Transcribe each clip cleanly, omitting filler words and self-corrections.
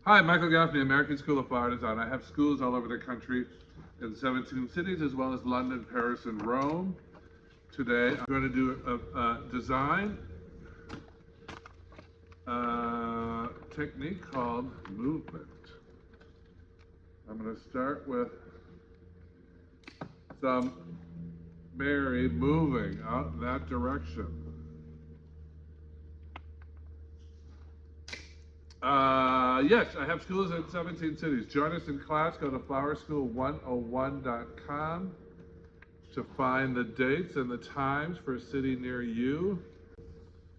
Hi, Michael Gaffney, American School of Floral Design. I have schools all over the country in 17 cities, as well as London, Paris, and Rome. Today, I'm going to do a design technique called movement. I'm going to start with some berry moving out in that direction. Yes, I have schools in 17 cities. Join us in class. Go to flowerschool101.com to find the dates and the times for a city near you.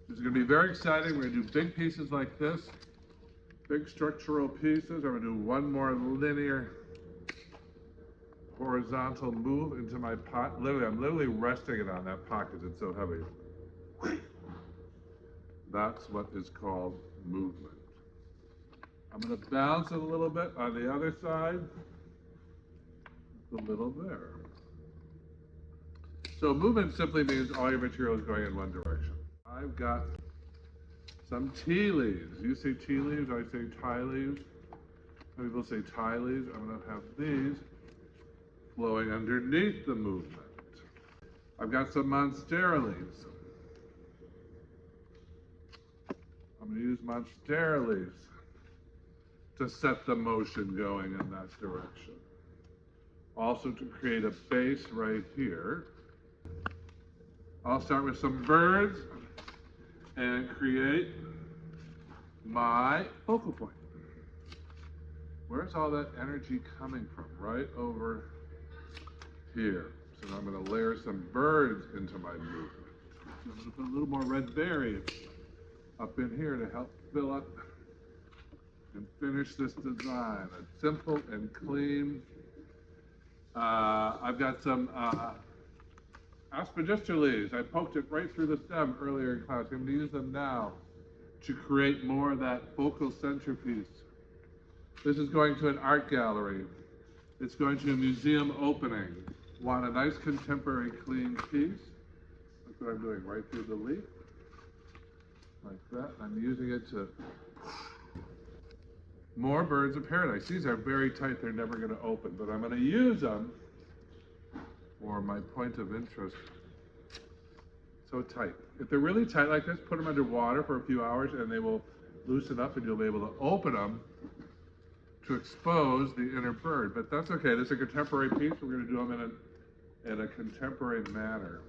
This is going to be very exciting. We're going to do big pieces like this, big structural pieces. I'm going to do one more linear horizontal move into my pot. Literally, I'm literally resting it on that pot because it's so heavy. That's what is called movement. I'm going to bounce it a little bit on the other side. It's a little there. So movement simply means all your material is going in one direction. I've got some tea leaves. You say tea leaves, I say tie leaves. Some people say tie leaves. I'm going to have these flowing underneath the movement. I've got some monstera leaves. I'm going to use monstera leaves to set the motion going in that direction. Also to create a base right here. I'll start with some birds and create my focal point. Where's all that energy coming from? Right over here. So now I'm going to layer some birds into my movement. I'm going to put a little more red berry up in here to help fill up and finish this design. It's simple and clean. I've got some aspidistra leaves. I poked it right through the stem earlier in class. I'm going to use them now to create more of that focal centerpiece. This is going to an art gallery. It's going to a museum opening. Want a nice contemporary clean piece? That's what I'm doing right through the leaf. Like that. I'm using it to more birds of paradise. These are very tight, they're never going to open, but I'm going to use them for my point of interest. So tight. If they're really tight like this, put them under water for a few hours and they will loosen up and you'll be able to open them to expose the inner bird. But that's okay, this is a contemporary piece. We're going to do them in a contemporary manner.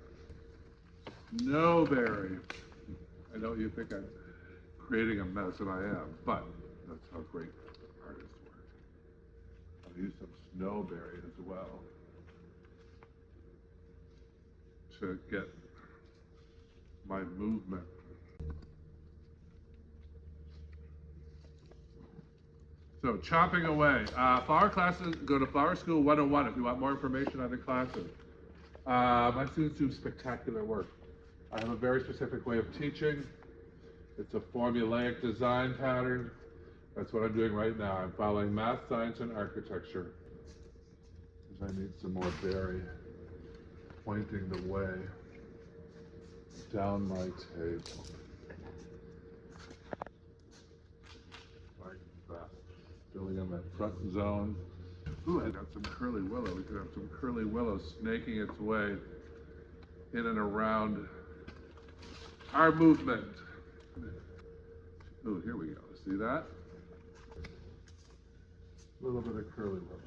No berry. I know you think I'm creating a mess, and I am, but that's how great artists work. I'll use some snowberry as well to get my movement. So chopping away. Flower classes, go to Flower School 101 if you want more information on the classes. My students do spectacular work. I have a very specific way of teaching. It's a formulaic design pattern. That's what I'm doing right now. I'm following math, science, and architecture. Because I need some more berry pointing the way down my table. Like that. Filling in that front zone. Ooh, I got some curly willow. We could have some curly willow snaking its way in and around our movement. Oh, here we go. See that? A little bit of curly willow.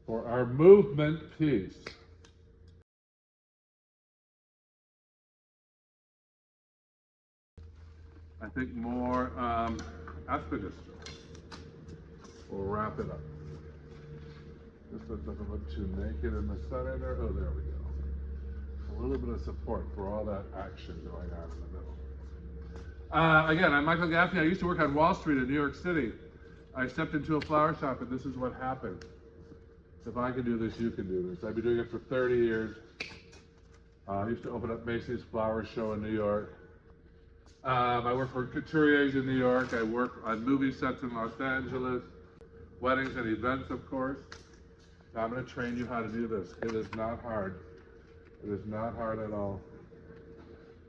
For our movement piece. I think more aspidistra. We'll wrap it up. This one doesn't look too naked in the center there. Oh, there we go. A little bit of support for all that action going on in the middle. Again, I'm Michael Gaffney. I used to work on Wall Street in New York City. I stepped into a flower shop and this is what happened. If I can do this, you can do this. I've been doing it for 30 years. I used to open up Macy's Flower Show in New York. I work for couturiers in New York. I work on movie sets in Los Angeles, weddings and events, of course. Now I'm going to train you how to do this. It is not hard. It is not hard at all.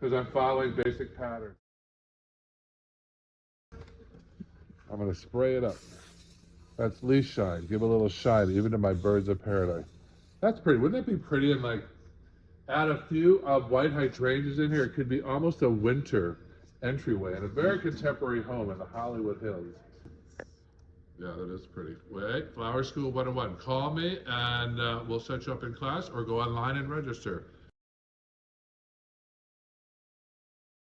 Because I'm following basic patterns. I'm going to spray it up. That's leaf shine. Give a little shine, even to my birds of paradise. That's pretty. Wouldn't that be pretty? And like, add a few white hydrangeas in here. It could be almost a winter entryway in a very contemporary home in the Hollywood Hills. Yeah, that is pretty. Wait, Flower School 101. Call me and we'll set you up in class, or go online and register.